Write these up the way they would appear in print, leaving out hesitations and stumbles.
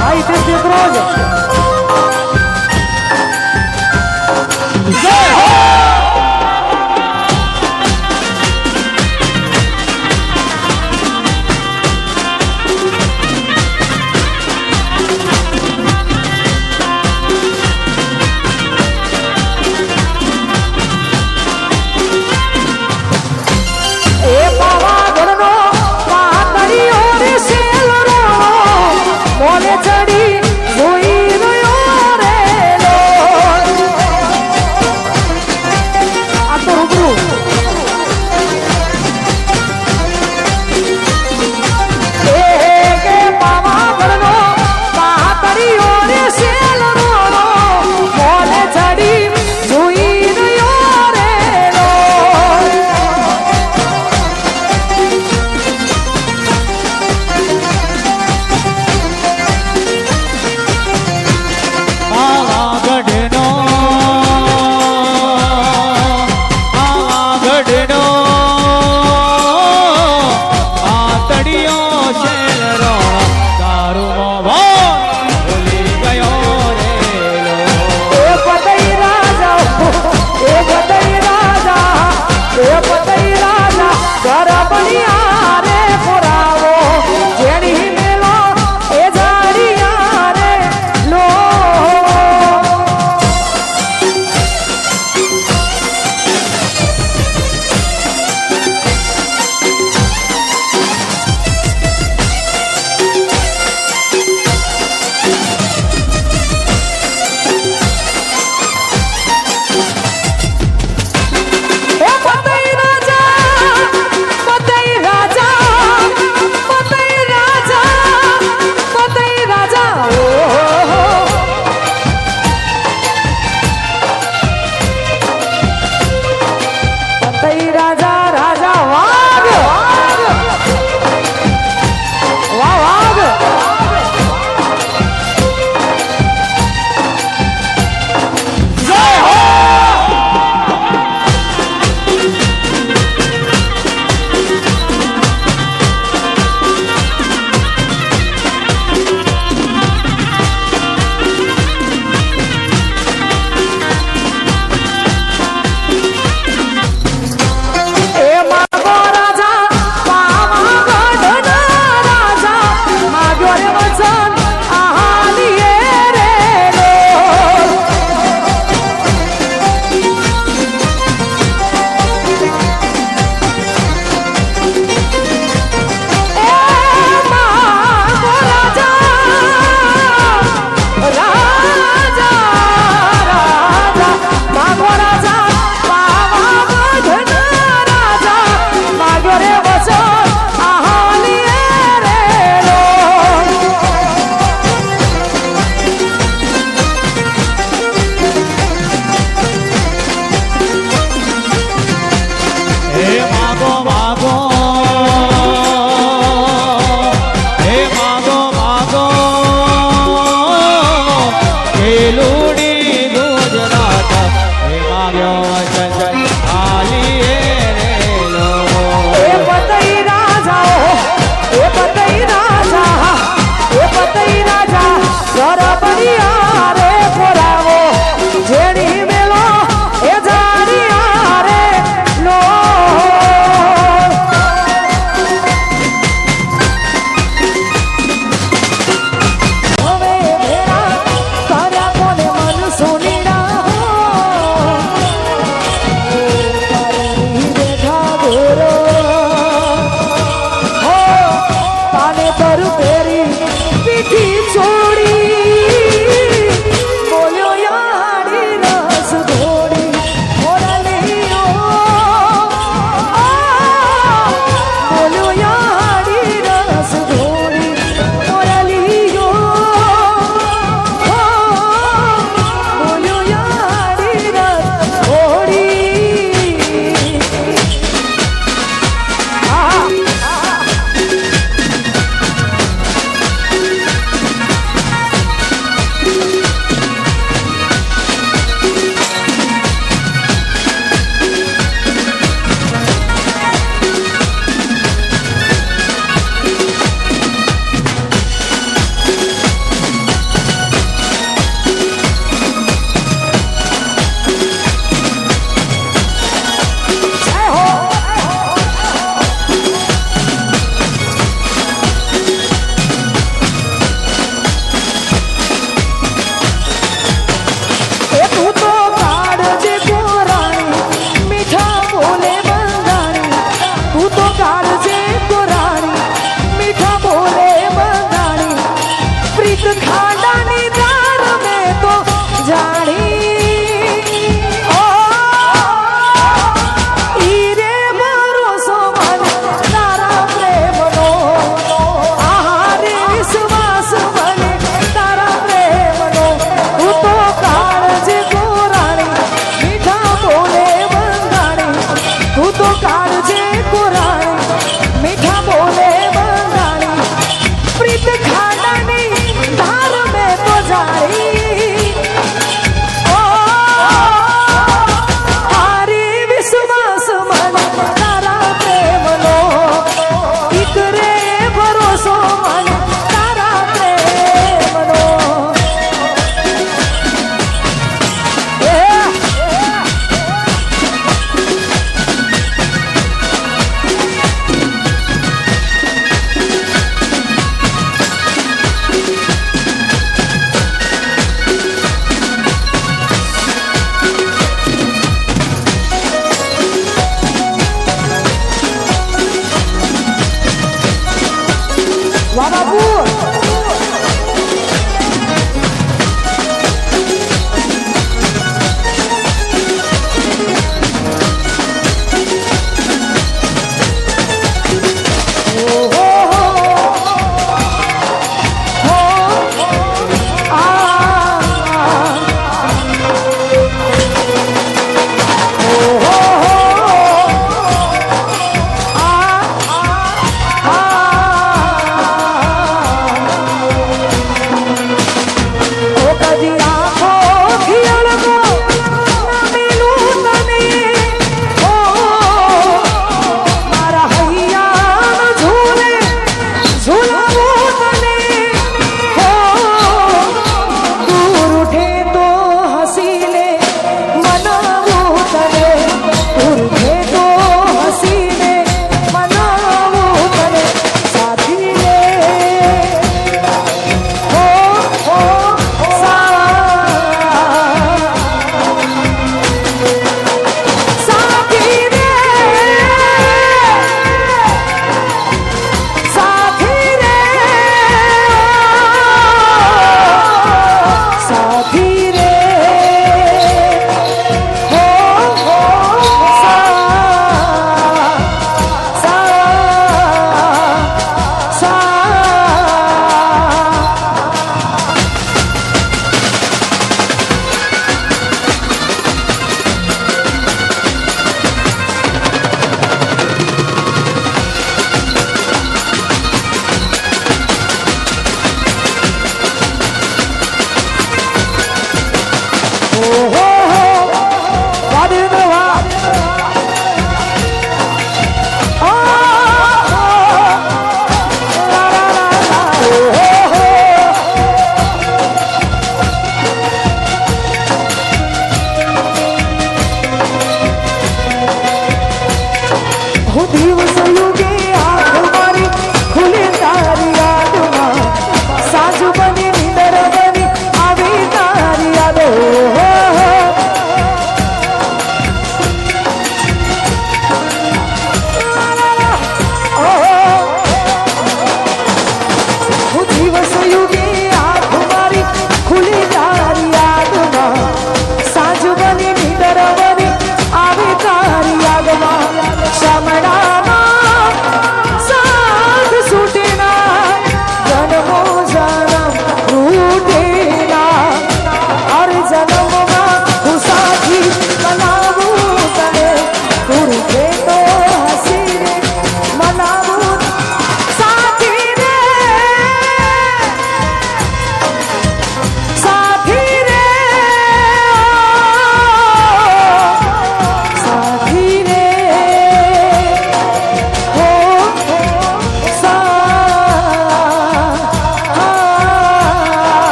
આઈ તે દીકરો જ મોલે ચડી જોઈ રહ્યો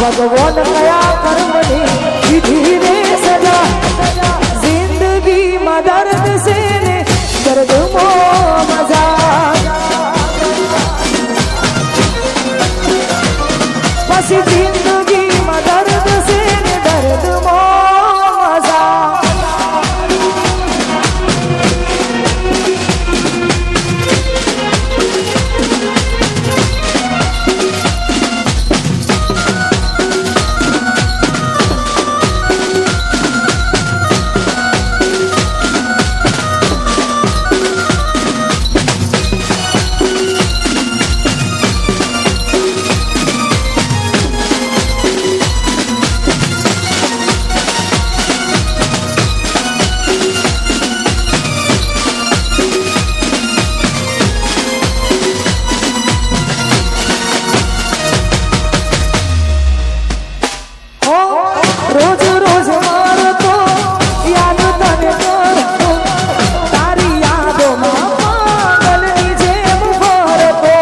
भगवान कया कर्मनी विधि ने सजा जिंदगी में दर्द से ने दर्द मो मजा बस जिंदगी में दर्द से ने दर्द मो मजा रोज रोज मारतो याद तने करतो तारी यादों में पागलनी जेम भरतो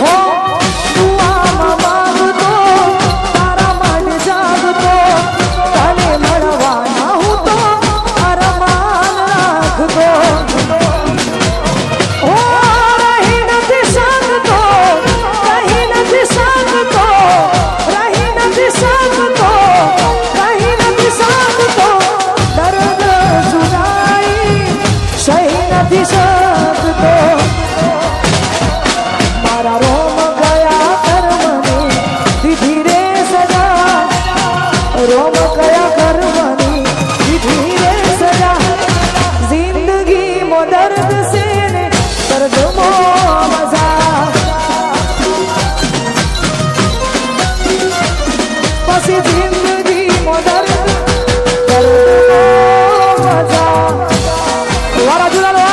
हो दुआमा मांगतो तारा मन जागतो तने मळवाना हूँ तो अरमान राखतो हो रही नथी सकतो कहीं नथी सकतो रही नथी सकतो कहीं नथी सकतो दर्द जुदाई सही नथी सकतो मारा रोम गया कर्मनी विधि रे सजा रोम गया कर्मनी विधि रे सजा जिंदगी मो दर्द से ने दर्द मो मजा पसी जिंदगी मो दर्द दर्द मो मजा वारा जुला लो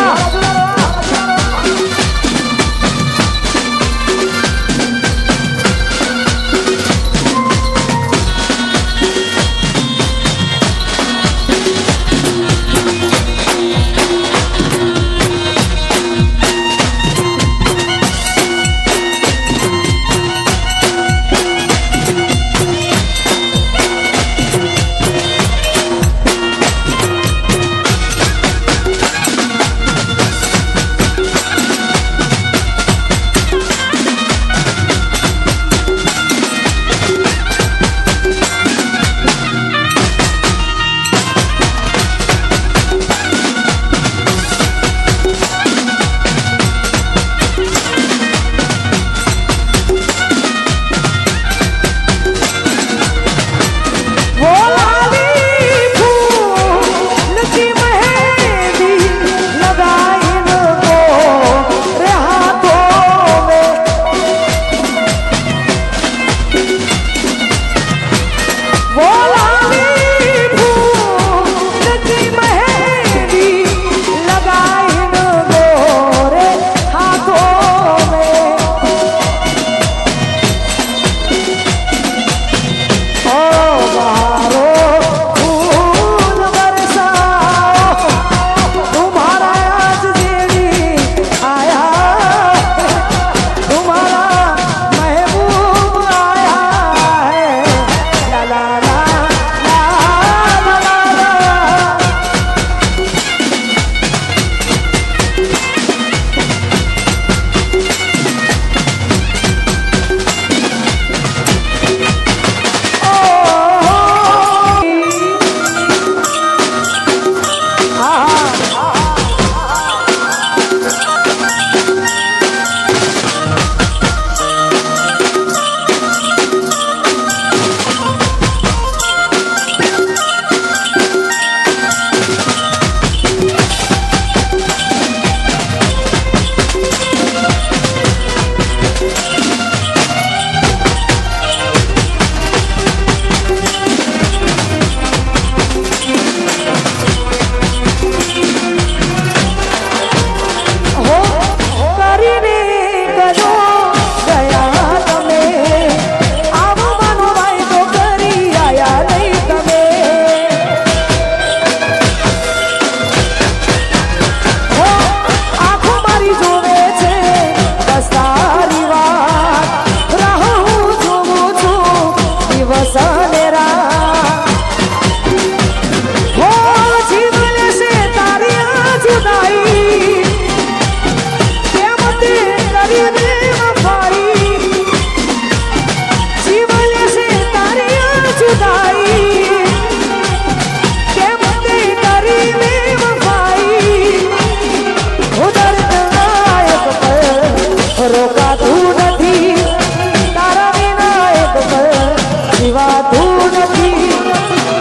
જીવાતું નથી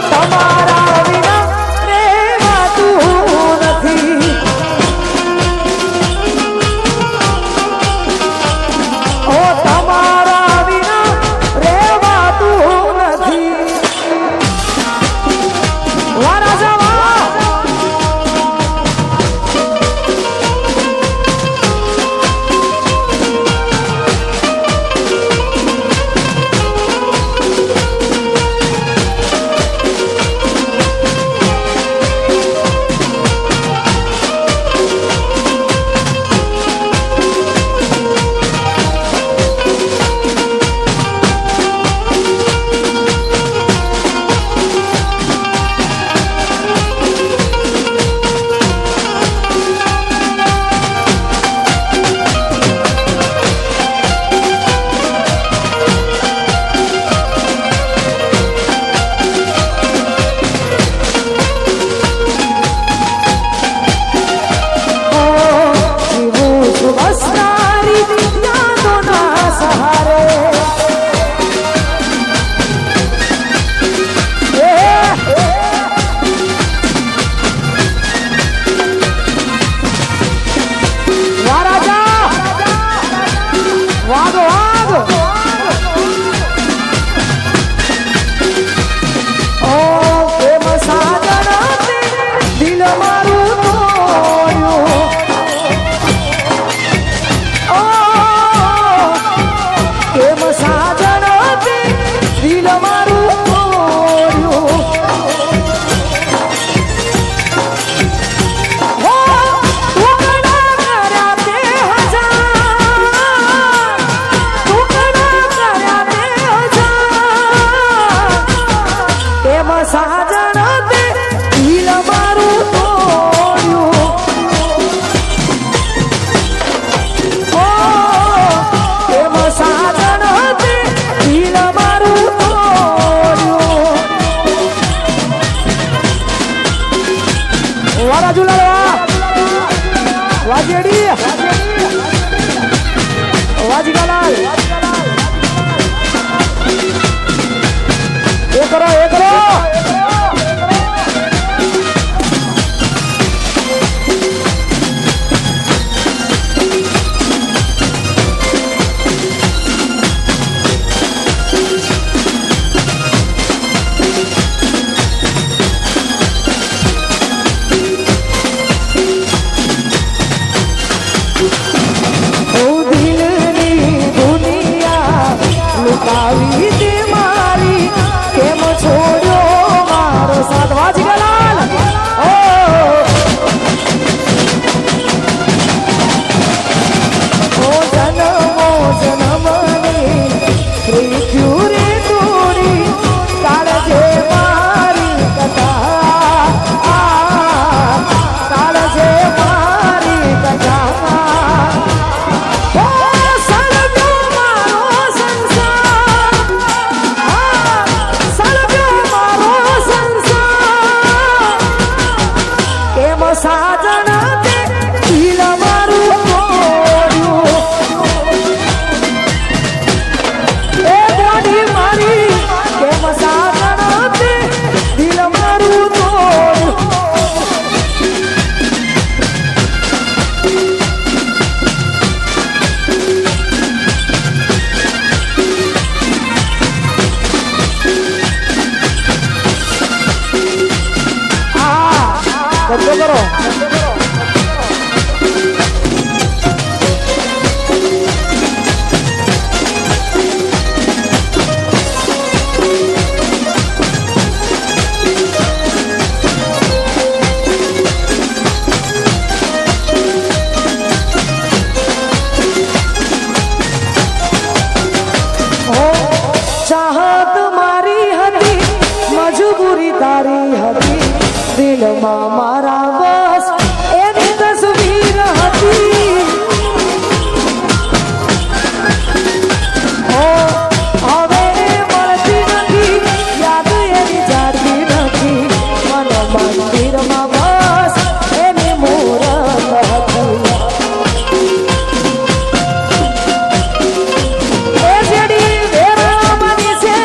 તમારા વિના રહેવાતું નથી ઓ તમારા વિના રહેવાતું નથી વારા જવા દિલમાં મારા બસ એની તસવીર હતી હવે મળતી નથી યાદ એની જાતી નથી મન મંદિરમાં બસ એની મૂરત હતી એ જેડી વેરામની છે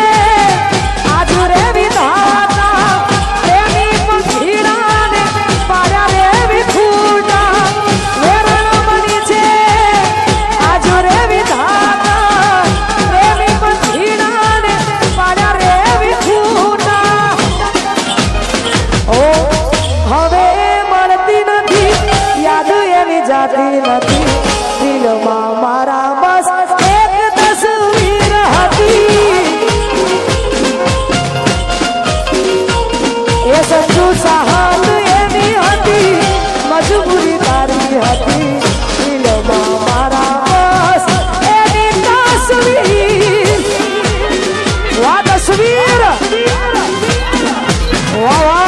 તસવીર વાહ વાહ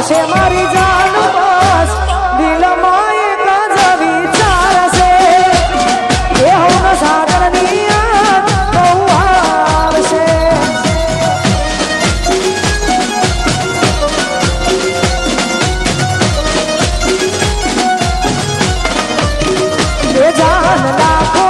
છે મારી જાન બસ દિલમાં એક જ વિચાર છે એ હું સાગરની યાદ બહુ આવશે એ જાન લાખો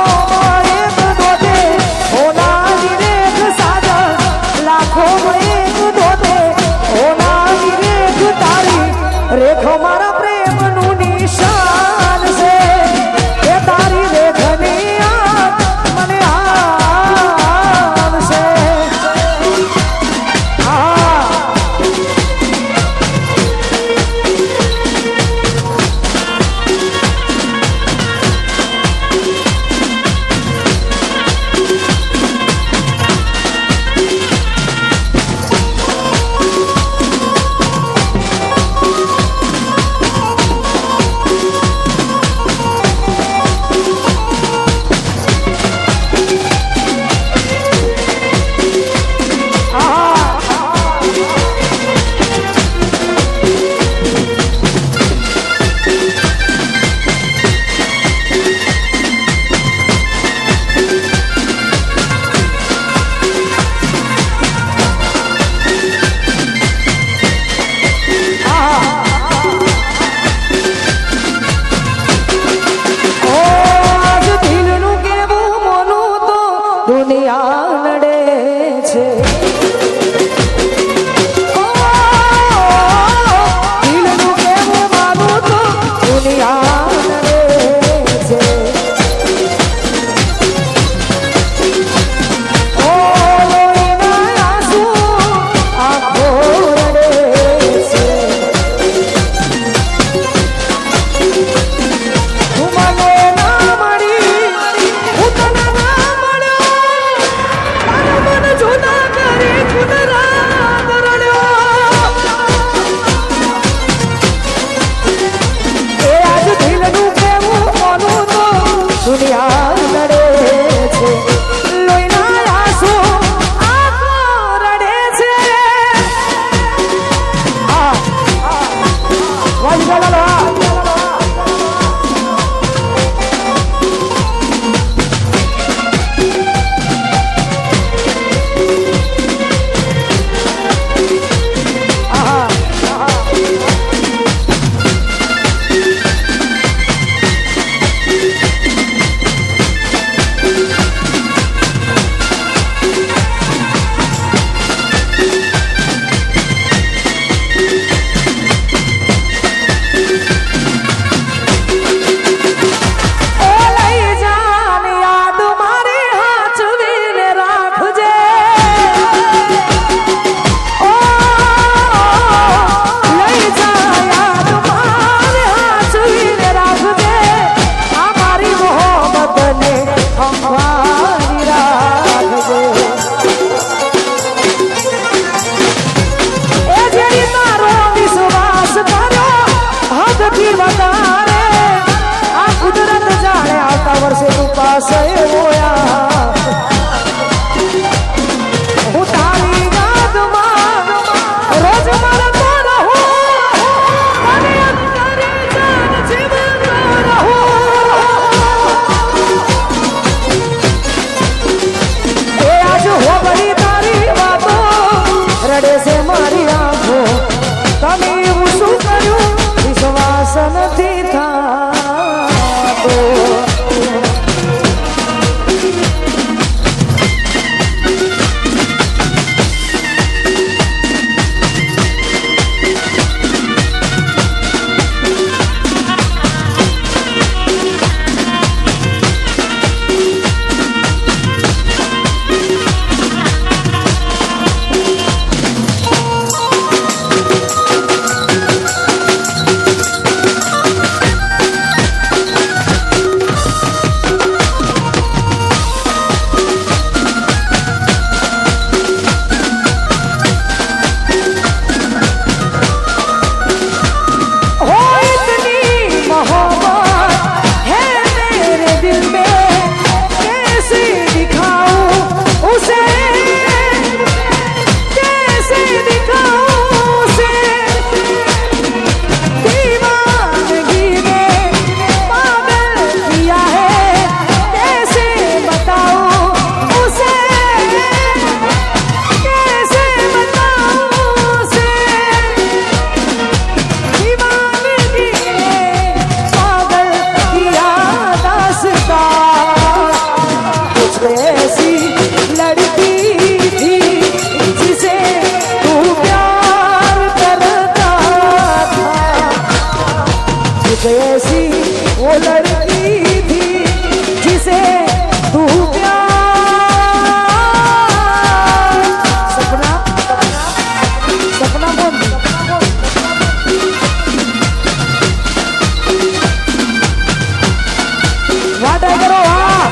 તાળી કરો વાહ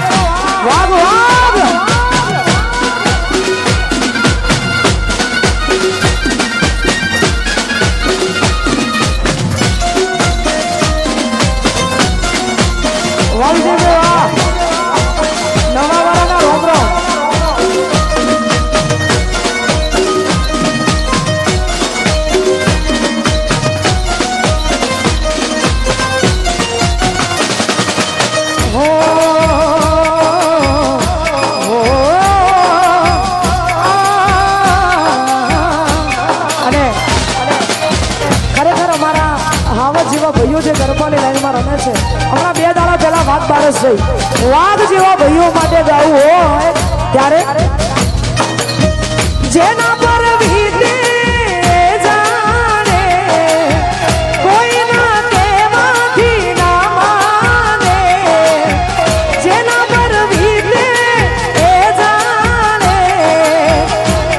વાહ વાહ વાલજી વાહ નવા વાળાના રોમ રોમ ભાઈઓ જે ગરબાની લાઈનમાં રમે છે હમણાં 2 દાડા પહેલા વાઘ બારસ થઈ વાઘ જેવા ભાઈઓ માટે ગાવું હોય ત્યારે જેના પર વીતે જાણે કોઈના કહેવાથી ના માને જેના પર વીતે જાણે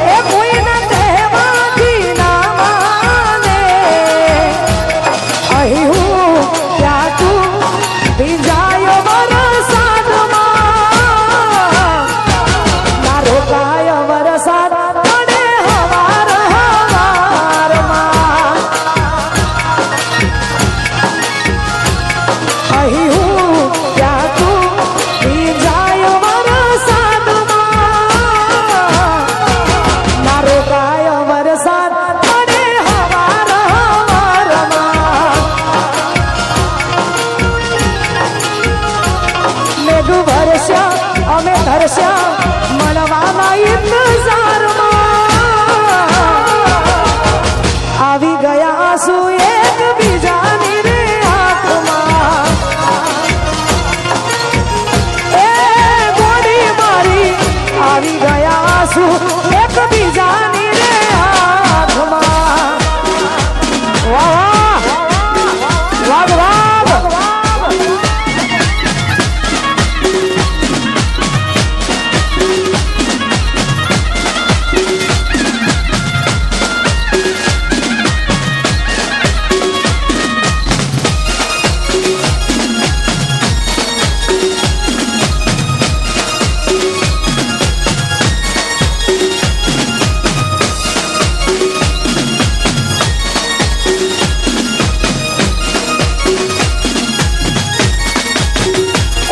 એ કોઈના કહેવાથી ના માને અહીં હું ત્યાં તું ભીંજાયો વરસાદમાં ના રોકાય વરસાદ પડે હવાર હવારમાં અહીં હું ત્યાં તું ભીંજાયો વરસાદમાં ના રોકાય વરસાદ પડે હવાર હવારમાં મેઘ વરસ્યા અમે ધરસ્યા મળવાના ઇંતજારમાં આવી ગયા આંસુ એક બીજાની રે આંખમાં એ ગોળી મારી આવી ગયા આંસુ એક બીજાની રે આંખમાં વાહ વાહ વાહ વાહ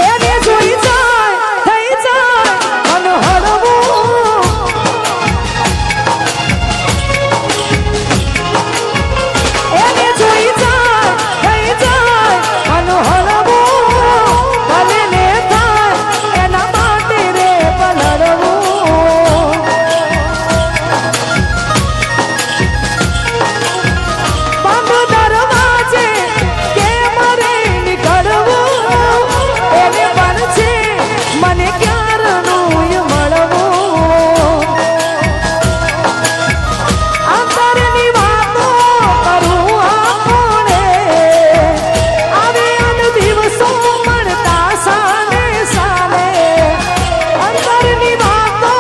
એને જોઈ જાય થઈ જાય અનહરવું એને જોઈ જાય થઈ જાય અનહરવું ભલે ને થાય એના માટે રે પલળવું બંધ દરવાજે કેમ રે નીકળવું એને પણ છે મને ક્યારનું મળવું અંતરની વાતો કરું આપણે આવે અન દિવસો મળતા સાને સાને અંતરની વાતો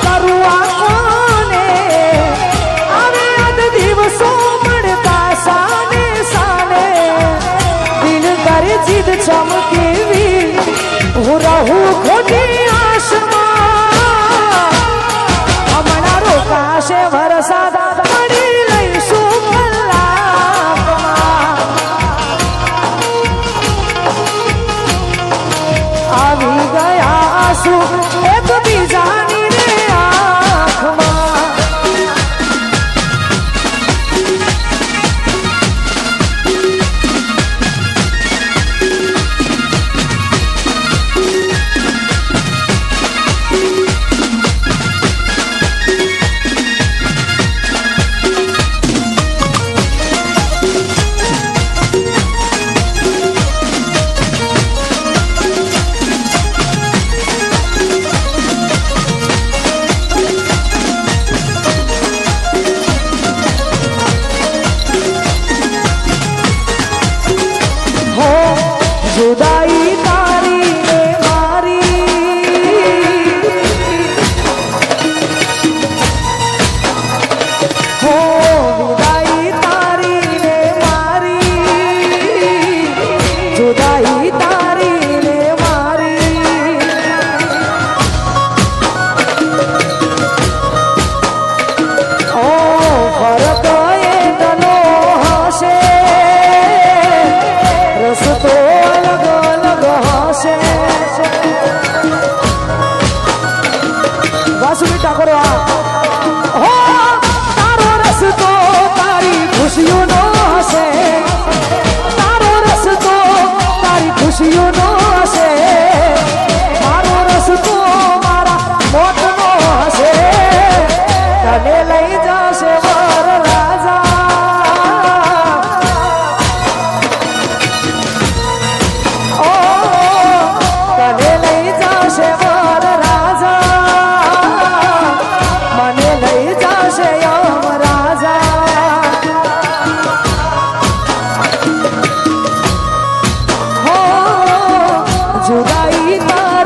કરું આપણે આવે અન દિવસો મળતા સાને સાને દિલ કરે જીદ ચમકેવી હું રહું ખોટી આશમાં હમણાં રોકાશે વરસાદ પડી લઈશું કલાકમાં આવી ગયા આંસુ એક બીજાની રે આંખમાં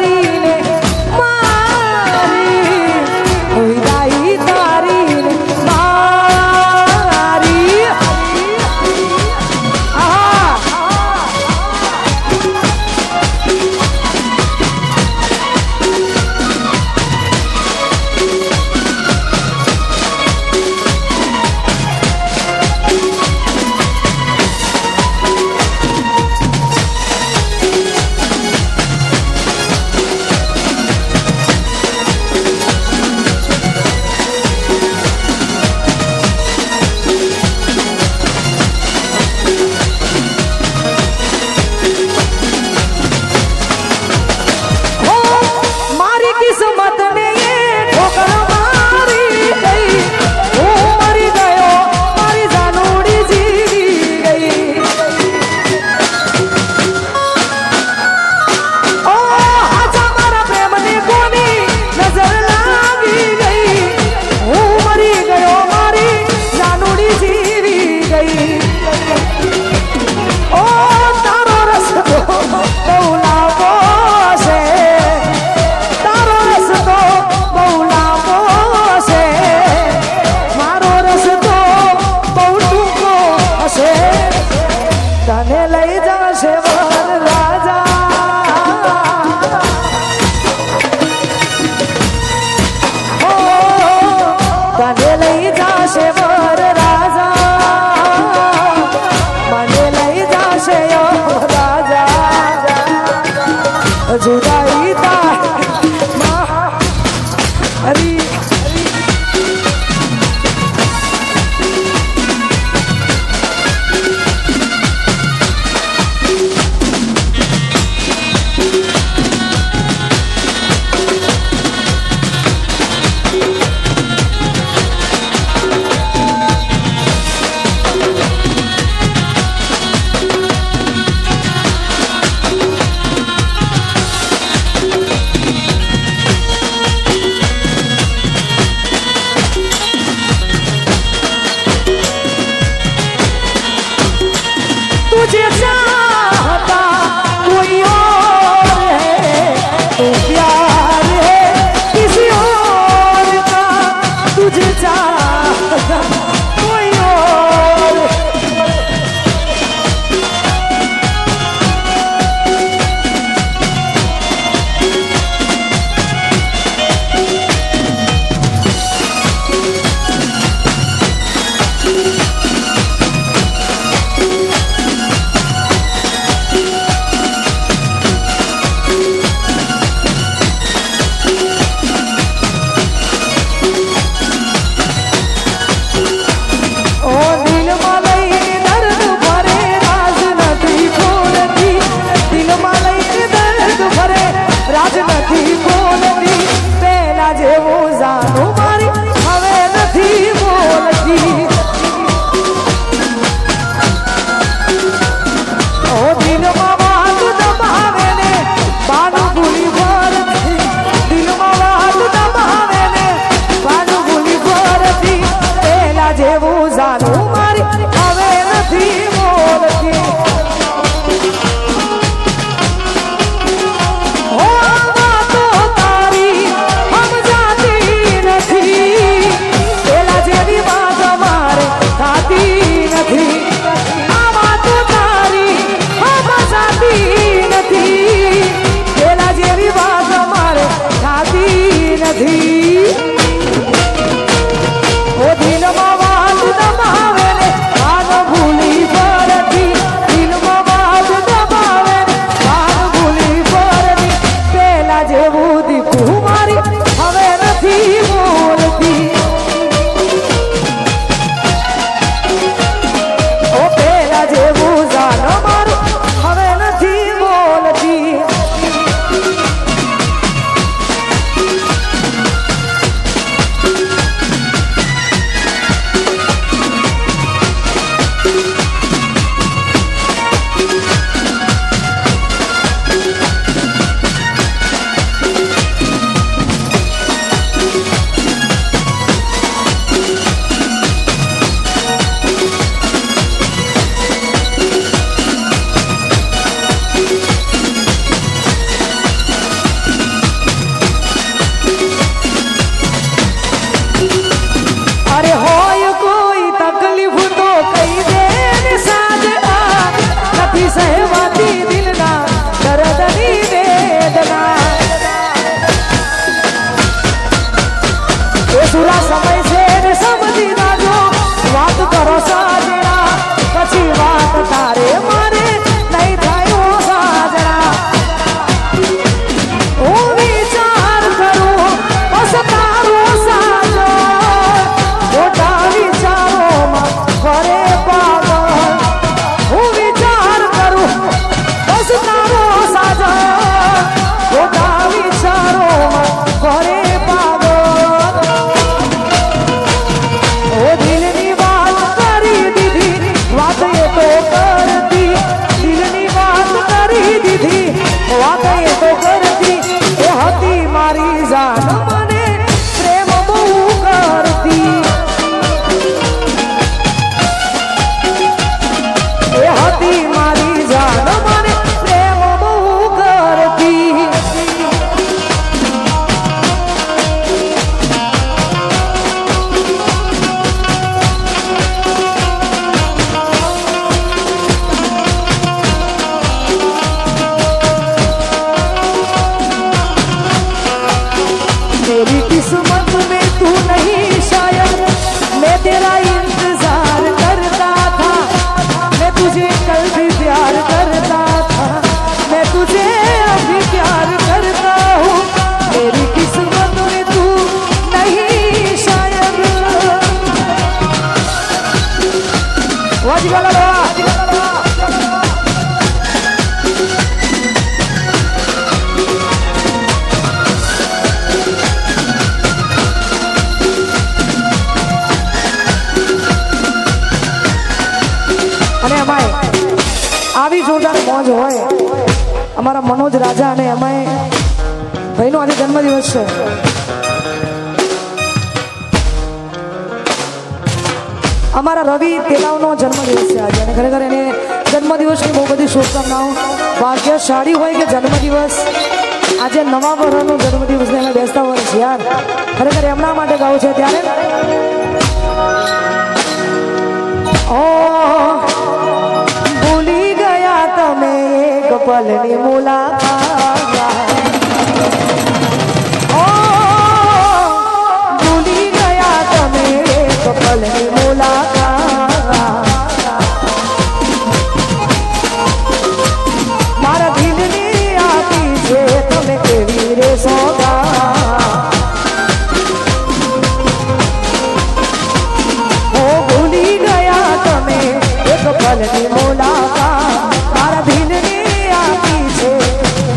તારી ને મારી વિદાઈ તારી ને મારી આહા તને લઈ જશે વર રાજા ઓ તને લઈ જશે વર રાજા મને લઈ જશે રાજા જુદાઈ તારી तेरा इंतजार करता था, मैं तुझे कल भी प्यार करता था, मैं तुझे अभी प्यार करता हूँ, मेरी किस्मत में तू नहीं शायद। वाजिबाला लो અને અમાય આવી જોરદાર મોજ હોય અમારા મનોજ રાજા અને અમાય ભાઈનો આજે જન્મદિવસ છે. અમારા રવિ તેલાવનો જન્મદિવસ છે આજે અને ખરેખર એને જન્મદિવસની બહુ બધી શુભકામનાઓ. ભાગ્યશાળી હોય કે જન્મદિવસ આજે નવા વર્ષનો જન્મદિવસને અમે બેસતા વર્ષ યાર ખરેખર એમના માટે ગાવું છે. ત્યારે ભૂલી ગયા તમે એક પલની મુલાકાત, ભૂલી ગયા તમે એક પલની મુલાકાત, મારા દિલની આપી છે તમે કેવી રે સોગાત. ભૂલી ગયા તમે એક પલની મુલાકાત, મારા દિલની આપી છે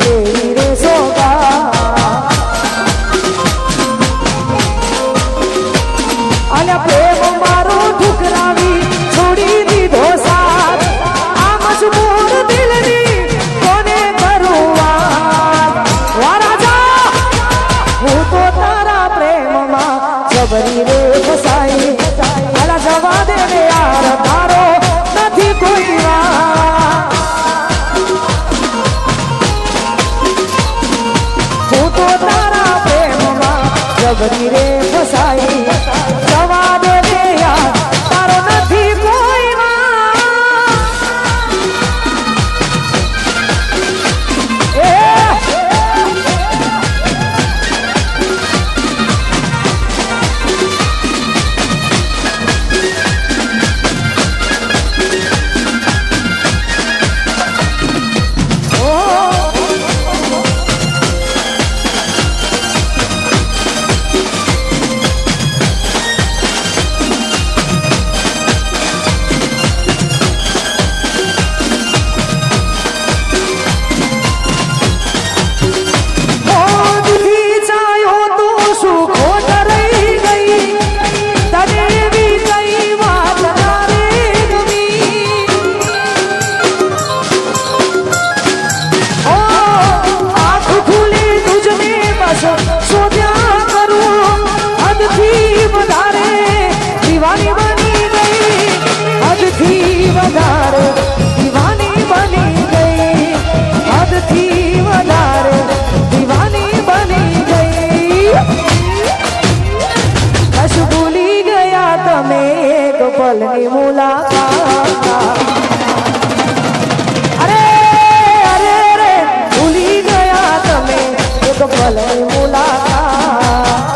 કેવી રે સોગાત. અને પ્રેમ મારો ઠુકરાવી છોડી દીધો સાથ, આ મજબૂર દિલની કોને કરું વાત. વા રાજા હું તો તારા પ્રેમમાં જબરી રે ફસાઈ, અલા જવા દે ને યાર તારો નથી કોઈ વાત. હું તો તારા પ્રેમમાં જબરી રે ફસાઈ, જવા દે ને યાર તારો નથી કોઈ વાત. એ પલની મુલાકાત, અરે અરે રે ભૂલી ગયા તમે એક પલની મુલાકાત.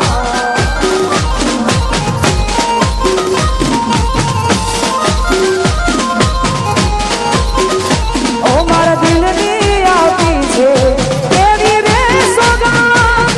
ઓ મારા દિલની આપી છે કેવી રે સોગાત.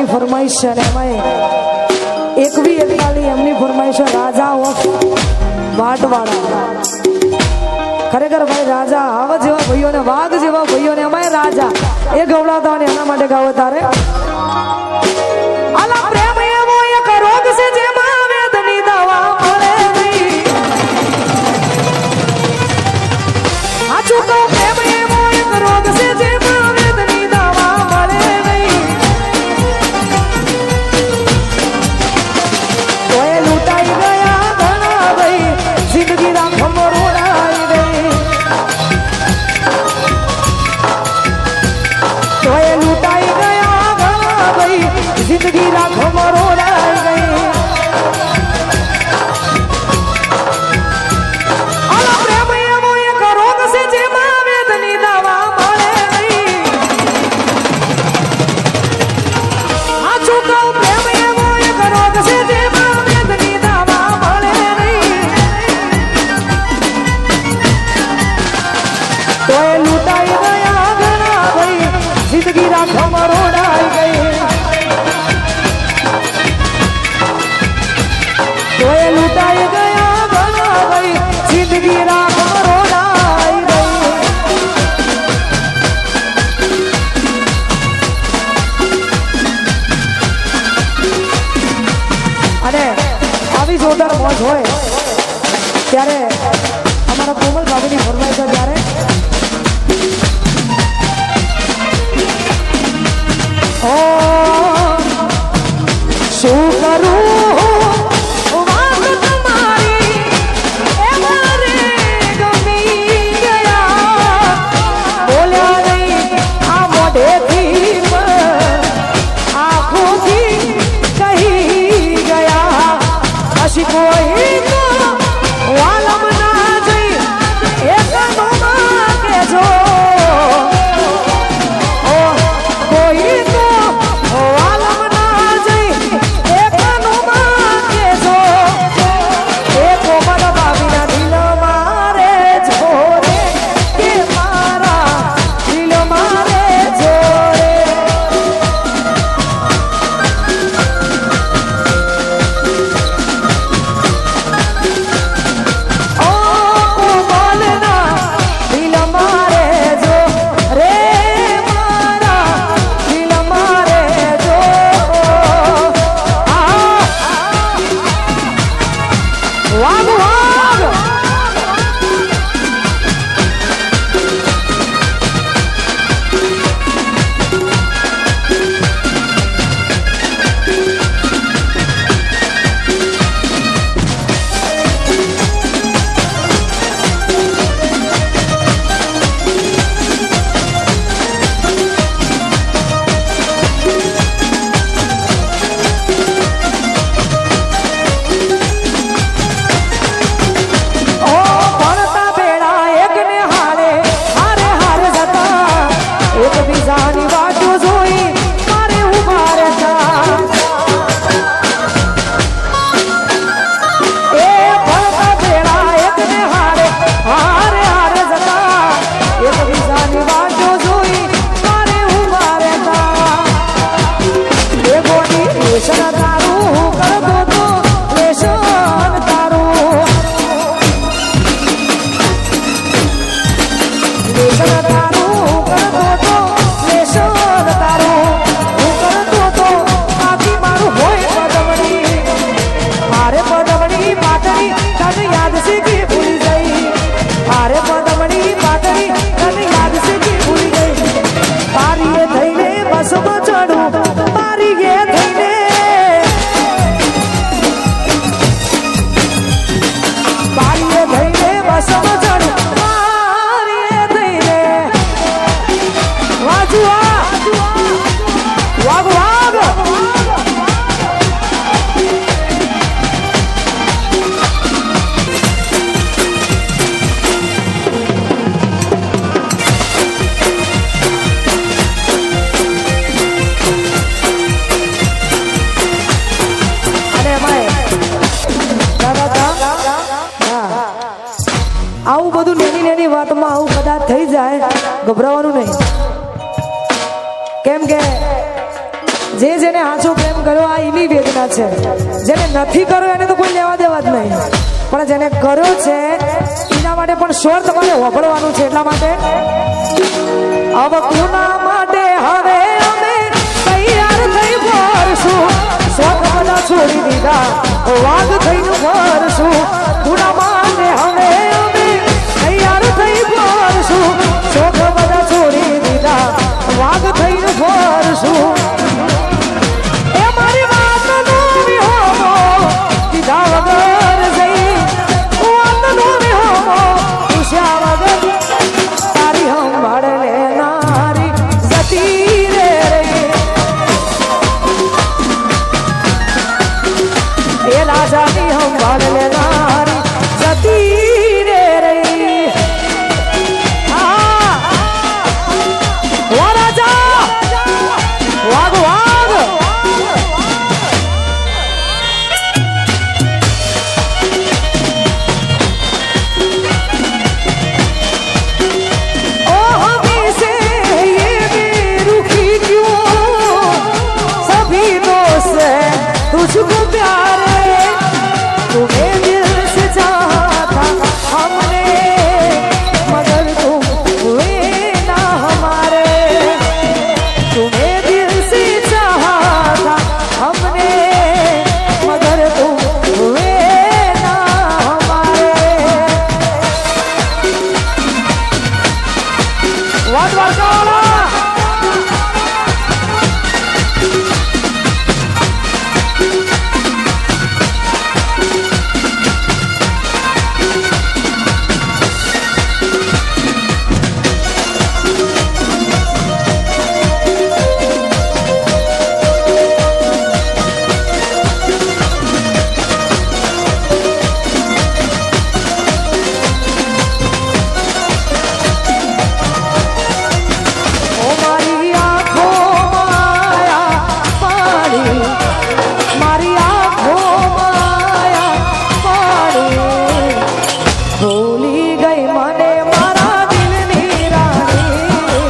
દાદાની ફરમાઈશ છે અને એમાં એક બી એકતાલી એમની ફરમાઈશ છે રાજા ઓફ વાટવાડા ખરેખર ભાઈ રાજા આવા જેવા ભાઈઓને વાઘ જેવા ભાઈઓને અમાય રાજા એ ગવડાવતા અને એના માટે ગાવ તારે આલા પ્રેમ એવો એક રોગ છે જેમાં વેદની દવા મળે નહીં આછું તો પ્રેમ એવો એક રોગ છે જેમાં વેદની દવા મળે નહીં તોય લૂંટાઈ ગયા ઘણા ભાઈ જિંદગી રાખો રોડાઈ ગઈ તોય લૂંટાઈ ગયા ઘણા ભાઈ જિંદગી રાખો રોડાઈ ગઈ આલા પ્રેમ એવો એક રોગ છે જેમાં વેદની દવા મળે નહીં આછું કહું પ્રેમ એવો એક રોગ છે જેમાં વેદની દવા મળે નહીં તોય લૂંટાઈ ગયા ઘણા ભાઈ જિંદગી રાખો રોડાઈ ગઈ તોય લૂંટાઈ ગયા ઘણા ભાઈ જિંદગી રાખો રોડાઈ ગઈ અને આવી જોરદાર મોજ હોય ત્યારે અમારા કોમલ ભાભીની ફરમાઈશ છે ત્યારે ઓ શું કરું વાત તમારી એ મારે ગમી ગયા બોલ્યા નહીં આ મોઢેથી આંખોથી કહી ગયા હસી કોઈ તો વાલમ ના જઈ એક નોમાં કેજો કોઈ તો વાલમ ના જઈ એક નોમાં કેજો એ કોમલ ભાભીના દિલ મારે જોડે કે મારા દિલ મારે જોડે ઓ કોમલના દિલ મારે જો રે મારા દિલ મારે જો વાગ વાગ ઓ ભણતા બેડા એકને હારે હારે હારે જતા એકબીજાની વાતો જોઈ મારે ઉભા રહેતા એ ભણતા બેડા એકને હારે હારે હારે જતા એકબીજાની વાતો જોઈ મારે ઉભા રહેતા એ ગોડી લેશન તારું કરતો તો લેશન તારું લેશન તારું કરતો તો લેશન તારું હું કરતો તો બાકી મારું હોય પદવડી મારે પદવડી પાટણી તને યાદ છે કે ભૂલી ગઈ મારે પદવડી પાટણી તને યાદ છે કે ભૂલી ગઈ પારીએ થઈને બસમાં ચડું પારીએ થઈને પારીએ થઈને બસમાં ચડું પારીએ થઈને વાજુ વાગ વાગ અને એમાંય આવું બધું નાની નાની વાતમાં આવું કદાચ થઈ જાય ગભરાવાનું નહીં કેમ કે જે જેને આછો પ્રેમ કર્યો આ એની વેદના છે. જેને નથી કર્યો એને તો કોઈ લેવા દેવા જ નહીં, પણ જેને કર્યો છે એના માટે પણ સ્વર તમારે વાપરવાનું છે. એટલા માટે હવે કોના માટે હવે અમે તૈયાર થઈ ફરશું, શોખ બધા છોડી દીધા વાઘ થઈને ફરશું. કોના માટે હવે અમે તૈયાર થઈ ફરશું, શોખ બધા છોડી દીધા વાઘ થઈને ફરશું. એ મારી વાતનો વિહોમો દીધા વગર જઈ, વાતનો વિહોમો પૂછ્યા વગર તારી સંભાળ લેનારી જતી રે રહી. એ રાજાની સંભાળ લેનારી જતી રે રહી. હા ઓ રાજા વાઘ વાઘ ओ हमें से ये बेरुखी क्यों, सभी दोस्त तुझको प्यारे, तुम्हें दिल से चाहा था हमने मगर तुम हुए ना हमारे, तुम्हें दिल से चाहा था हमने मगर तुम हुए ना हमारे. वाट वाट वाला ओ मारी आँखों माया पानी, मारी आँखों माया पानी, भूली गई મને મારા દિલની રાણી.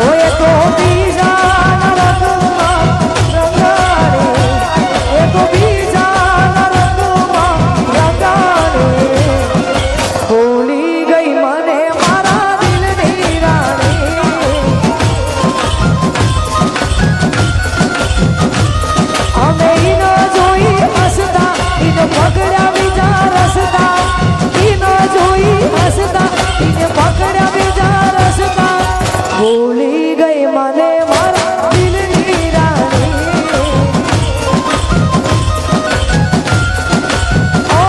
ઓએ તો બીજાના રંગમાં રંગાણી, એ તો બીજાના રંગમાં રંગાણી, ભૂલી ગઈ મને મારા દિલની રાણી. અમે ઈનો જોઈ હસતા, ઈને પકડ્યા બીજા રસતા, ઈનો જોઈ હસતા, ઈને પકડ્યા બીજા રસતા, ભૂલી ગઈ મને મારા દિલની રાણી. ઓ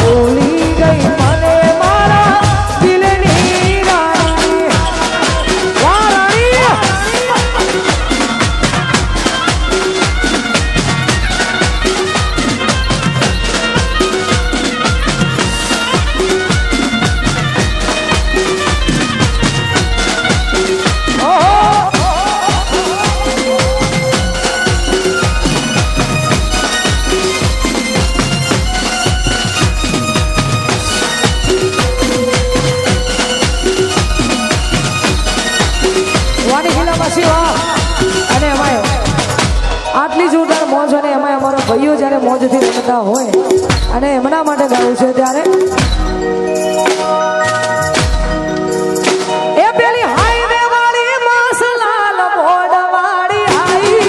ભૂલી ગઈ મને મારા દિલની રાણી. વાહ રાણી વાની જિલ્લામાં શિવા અને એમાંય આટલી જોરદાર મોજ અને એમાં અમારા ભાઈઓ જ્યારે મોજથી રમતા હોય અને એમના માટે ગાવું છે ત્યારે એ પેલી હાઈવે વાળી માસલાલ મોડ વાળી આઈ,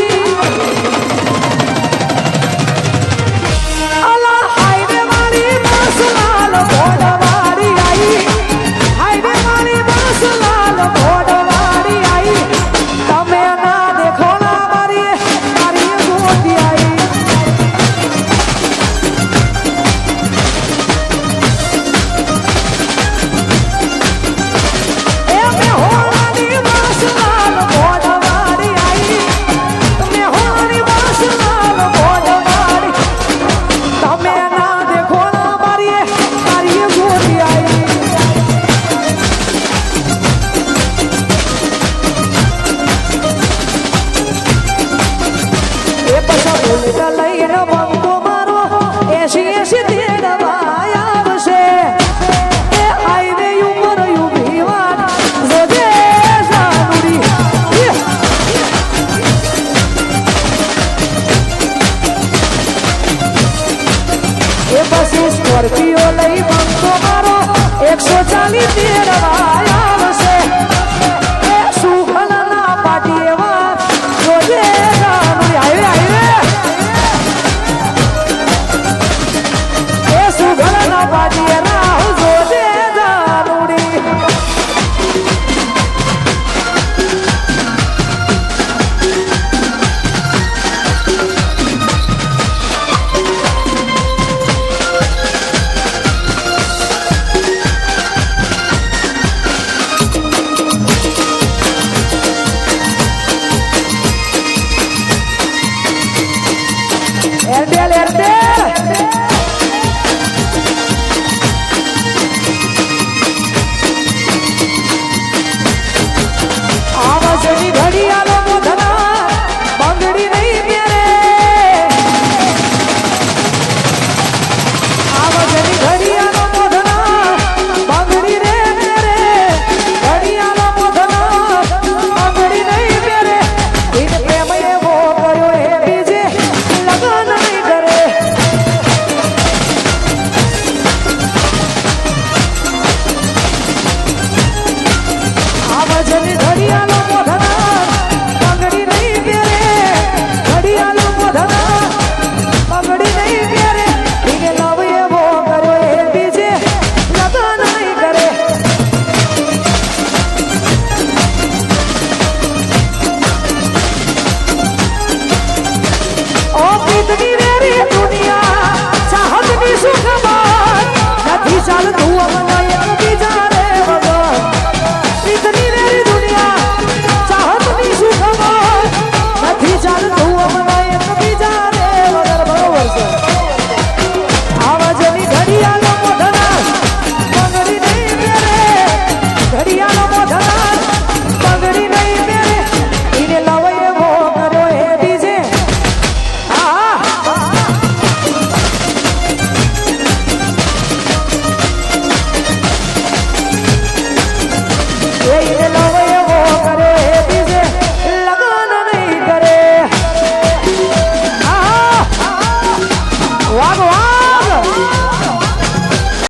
અલા હાઈવે વાળી માસલાલ મોડ વાળી આઈ, હાઈવે વાળી માસલાલ મોડ વાળી આઈ. તમે ના દેખો ના મારી મારી ગોતી આઈ. આવાજની ઘડિયાળો મોઢના બંગડી નહીં પહેરે આવાજની ઘડિયાળો મોઢના બંગડી રે પહેરે ઘડિયાળો મોઢના બંગડી નહીં પહેરે ઇન પ્રેમ એવો કર્યો એ બીજે લગન નહીં કરે આવાજની ઘડિયાળો મોઢના બંગડી નહીં પહેરે ઘડિયાળો મોઢના બંગડી નહીં પહેરે ઇને લવ એવો કર્યો એ બીજે લગન નહીં કરે ઓ પ્રીતની વેરી દુનિયા ચાહતની સુખ બાત નથી ચાલતું અમન